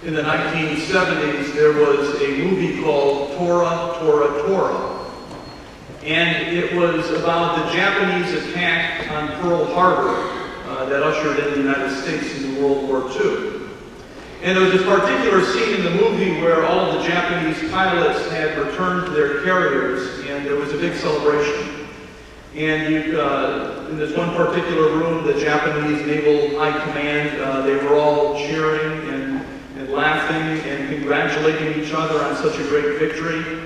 In the 1970s, there was a movie called Tora, Tora, Tora. And it was about the Japanese attack on Pearl Harbor that ushered in the United States into World War II. And there was this particular scene in the movie where all of the Japanese pilots had returned to their carriers, and there was a big celebration. And in this one particular room, the Japanese Naval High Command, they were all cheering and laughing and congratulating each other on such a great victory.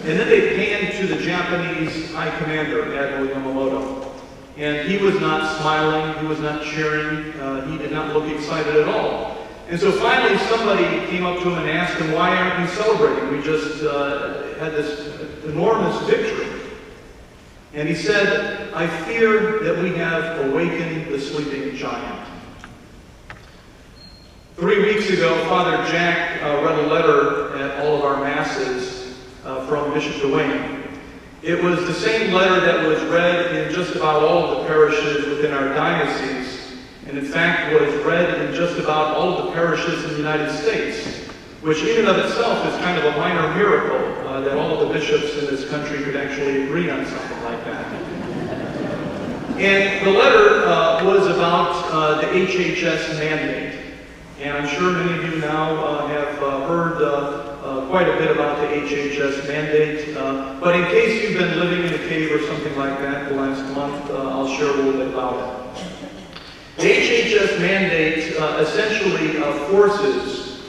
And then they panned to the Japanese High Commander, Admiral Yamamoto. And he was not smiling, he was not cheering, he did not look excited at all. And so finally somebody came up to him and asked him, why aren't we celebrating? We just had this enormous victory. And he said, I fear that we have awakened the sleeping giant. 3 weeks ago, Father Jack read a letter at all of our masses from Bishop Dwayne. It was the same letter that was read in just about all of the parishes within our diocese, and in fact was read in just about all of the parishes in the United States, which in and of itself is kind of a minor miracle that all of the bishops in this country could actually agree on something like that. And the letter was about the HHS Mandate. And I'm sure many of you now have heard quite a bit about the HHS Mandate. But in case you've been living in a cave or something like that the last month, I'll share a little bit about it. The HHS Mandate essentially forces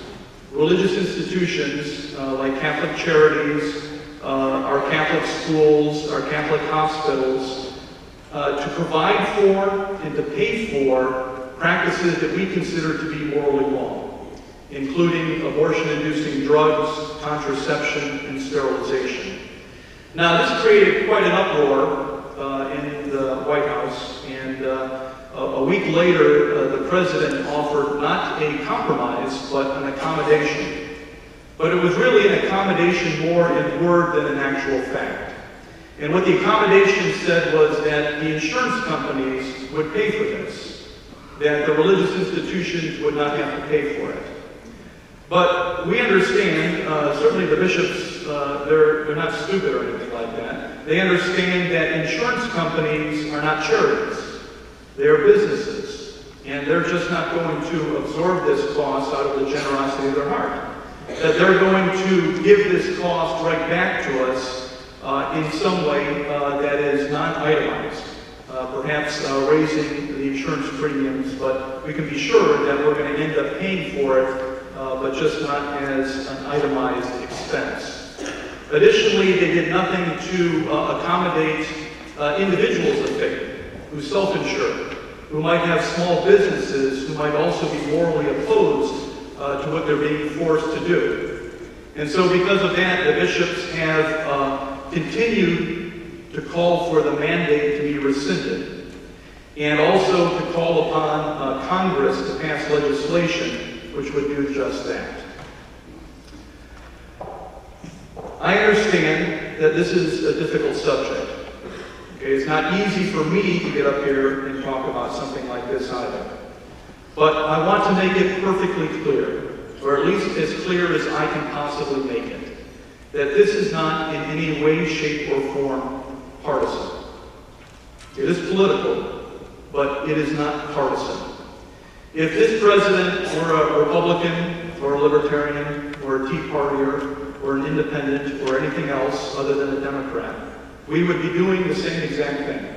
religious institutions like Catholic charities, our Catholic schools, our Catholic hospitals, to provide for and to pay for practices that we consider to be morally wrong, including abortion-inducing drugs, contraception, and sterilization. Now, this created quite an uproar in the White House, and a week later, the president offered not a compromise, but an accommodation. But it was really an accommodation more in word than in actual fact. And what the accommodation said was that the insurance companies would pay for this, that the religious institutions would not have to pay for it. But we understand, certainly the bishops, they're not stupid or anything like that. They understand that insurance companies are not charities. They're businesses. And they're just not going to absorb this cost out of the generosity of their heart. That they're going to give this cost right back to us in some way that is non-itemized. Perhaps raising the insurance premiums, but we can be sure that we're going to end up paying for it, but just not as an itemized expense. Additionally, they did nothing to accommodate individuals of faith who self-insure, who might have small businesses, who might also be morally opposed to what they're being forced to do. And so because of that, the bishops have continued to call for the mandate to be rescinded, and also to call upon Congress to pass legislation which would do just that. I understand that this is a difficult subject. Okay, it's not easy for me to get up here and talk about something like this either. But I want to make it perfectly clear, or at least as clear as I can possibly make it, that this is not in any way, shape, or form partisan. It is political, but it is not partisan. If this president were a Republican, or a Libertarian, or a Tea Partier, or an Independent, or anything else other than a Democrat, we would be doing the same exact thing.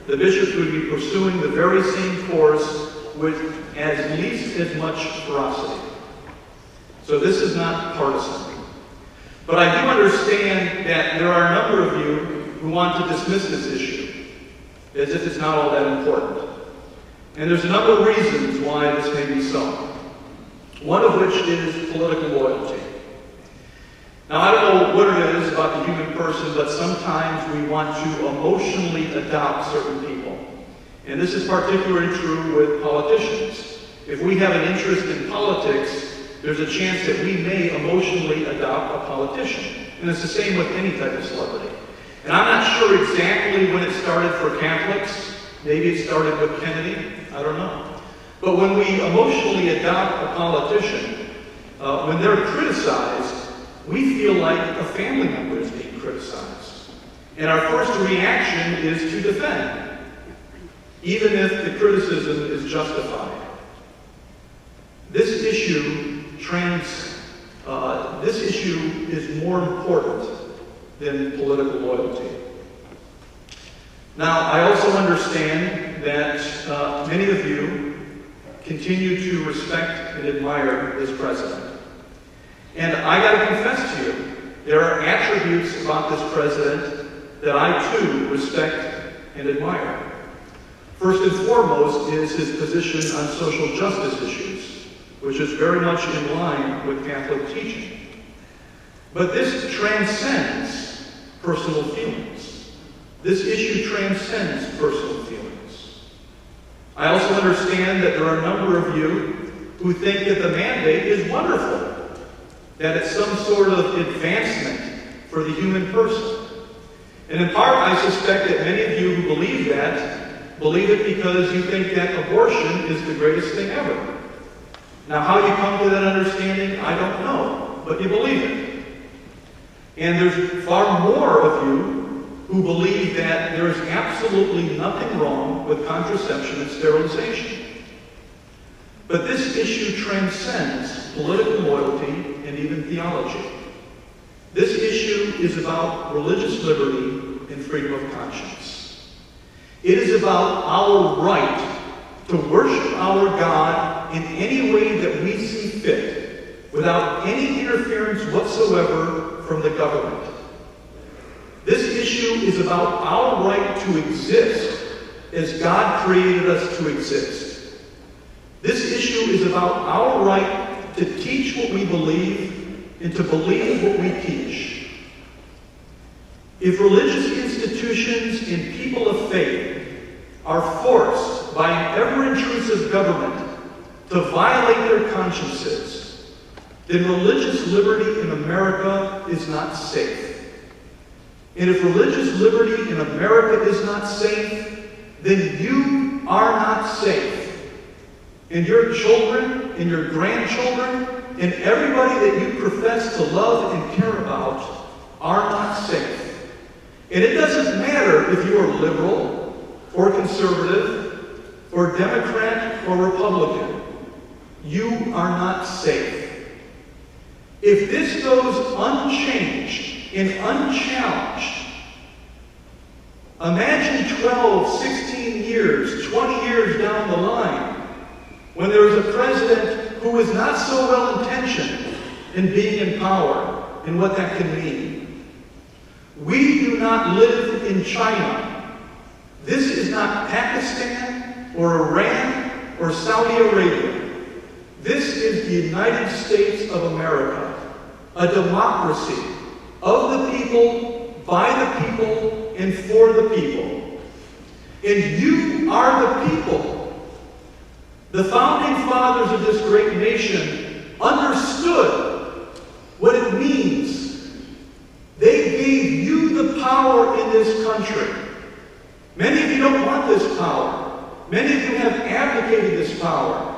The bishops would be pursuing the very same course with at least as much ferocity. So this is not partisan. But I do understand that there are a number of you who want to dismiss this issue as if it's not all that important. And there's a number of reasons why this may be so. One of which is political loyalty. Now, I don't know what it is about the human person, but sometimes we want to emotionally adopt certain people. And this is particularly true with politicians. If we have an interest in politics, there's a chance that we may emotionally adopt a politician. And it's the same with any type of celebrity. And I'm not sure exactly when it started for Catholics. Maybe it started with Kennedy. I don't know. But when we emotionally adopt a politician, when they're criticized, we feel like a family member is being criticized. And our first reaction is to defend, even if the criticism is justified. This issue is more important than political loyalty. Now, I also understand that many of you continue to respect and admire this president. And I got to confess to you, there are attributes about this president that I too respect and admire. First and foremost is his position on social justice issues, which is very much in line with Catholic teaching. But this transcends personal feelings. This issue transcends personal feelings. I also understand that there are a number of you who think that the mandate is wonderful, that it's some sort of advancement for the human person. And in part, I suspect that many of you who believe it because you think that abortion is the greatest thing ever. Now, how you come to that understanding, I don't know, but you believe it. And there's far more of you who believe that there is absolutely nothing wrong with contraception and sterilization. But this issue transcends political loyalty and even theology. This issue is about religious liberty and freedom of conscience. It is about our right to worship our God in any way that we see fit, without any interference whatsoever from the government. This issue is about our right to exist as God created us to exist. This issue is about our right to teach what we believe and to believe what we teach. If religious institutions and people of faith are forced by an ever-intrusive government to violate their consciences, then religious liberty in America is not safe. And if religious liberty in America is not safe, then you are not safe. And your children and your grandchildren and everybody that you profess to love and care about are not safe. And it doesn't matter if you are liberal or conservative or Democrat or Republican. You are not safe. If this goes unchanged and unchallenged, imagine 12, 16 years, 20 years down the line, when there is a president who is not so well-intentioned in being in power and what that can mean. We do not live in China. This is not Pakistan or Iran or Saudi Arabia. This is the United States of America, a democracy of the people, by the people, and for the people. And you are the people. The founding fathers of this great nation understood what it means. They gave you the power in this country. Many of you don't want this power. Many of you have abdicated this power.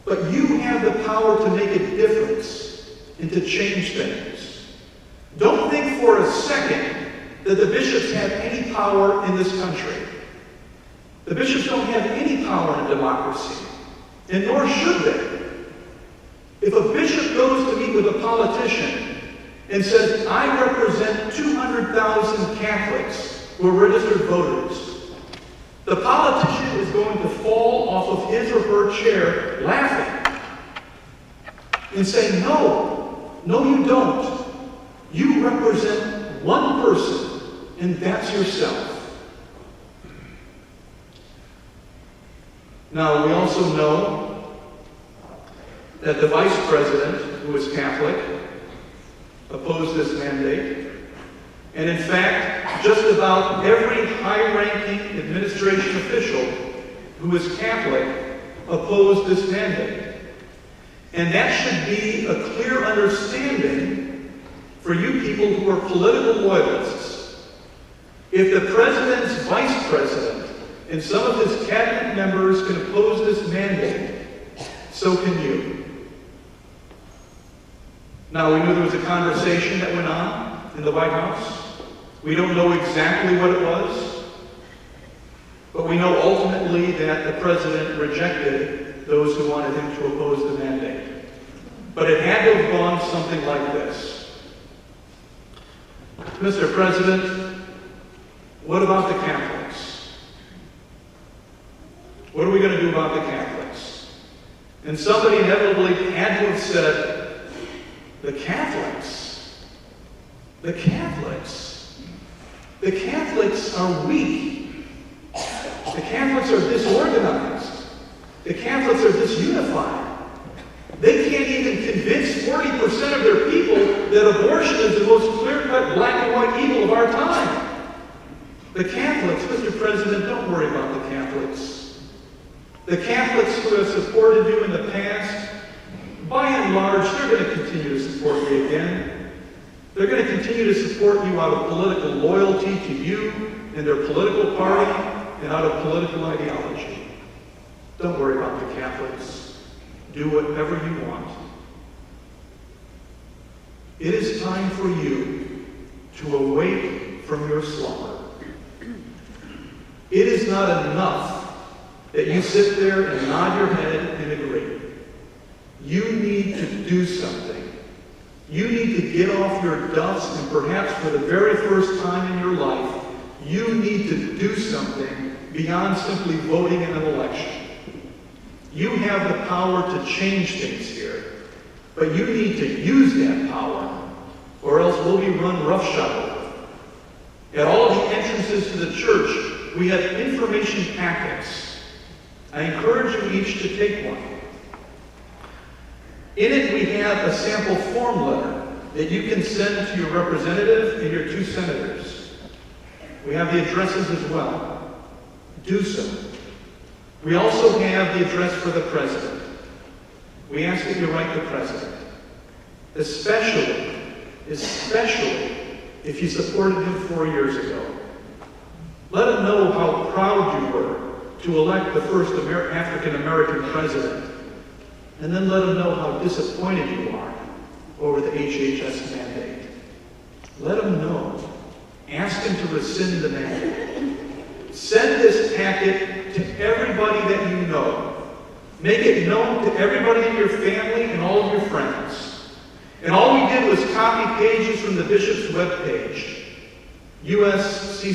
But you have the power to make a difference and to change things. Don't think for a second that the bishops have any power in this country. The bishops don't have any power in a democracy, and nor should they. If a bishop goes to meet with a politician and says, I represent 200,000 Catholics who are registered voters, the politician is going to fall off of his or her chair laughing and say, no, you don't. You represent one person, and that's yourself. Now, we also know that the vice president, who is Catholic, opposed this mandate. And in fact, just about every high-ranking administration official who is Catholic opposed this mandate. And that should be a clear understanding for you people who are political loyalists. If the president's vice president and some of his cabinet members can oppose this mandate, so can you. Now, we knew there was a conversation that went on in the White House. We don't know exactly what it was, but we know ultimately that the president rejected those who wanted him to oppose the mandate. But it had to have gone something like this. Mr. President, what about the Catholics? What are we going to do about the Catholics? And somebody inevitably had to have said, the Catholics? The Catholics? The Catholics are weak. The Catholics are disorganized. The Catholics are disunified. They can't even convince 40% of their people that abortion is the most clear-cut black and white evil of our time. The Catholics, Mr. President, don't worry about the Catholics. The Catholics who have supported you in the past, by and large, they're going to continue to support me again. They're going to continue to support you out of political loyalty to you and their political party and out of political ideology. Don't worry about the Catholics. Do whatever you want. It is time for you to awake from your slumber. It is not enough that you sit there and nod your head and agree. You need to do something. You need to get off your dust, and perhaps for the very first time in your life, you need to do something beyond simply voting in an election. You have the power to change things here, but you need to use that power, or else we'll be run roughshod. At all of the entrances to the church, we have information packets. I encourage you each to take one. In it, we have a sample form letter that you can send to your representative and your 2 senators. We have the addresses as well. Do so. We also have the address for the president. We ask that you write the president, especially if you supported him 4 years ago. Let him know how proud you were to elect the first African-American president, and then let him know how disappointed you are over the HHS mandate. Let him know. Ask him to rescind the mandate. Send this packet to everybody that you know. Make it known to everybody in your family and all of your friends. And all we did was copy pages from the bishop's webpage, usccb.org,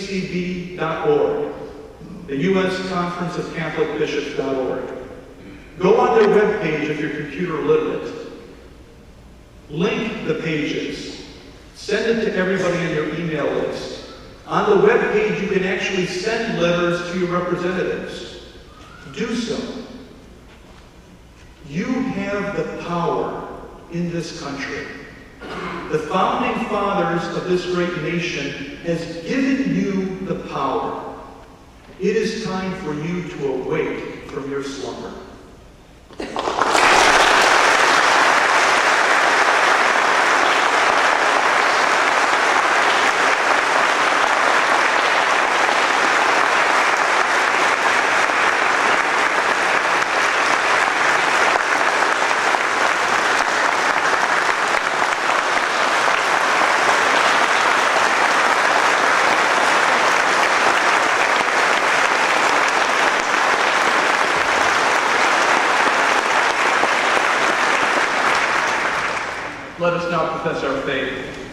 the U.S. Conference of Catholic Bishops.org. Go on their webpage if you're computer literate. Link the pages. Send it to everybody on your email list. On the web page, you can actually send letters to your representatives. Do so. You have the power in this country. The founding fathers of this great nation has given you the power. It is time for you to awake from your slumber. Let us now profess our faith.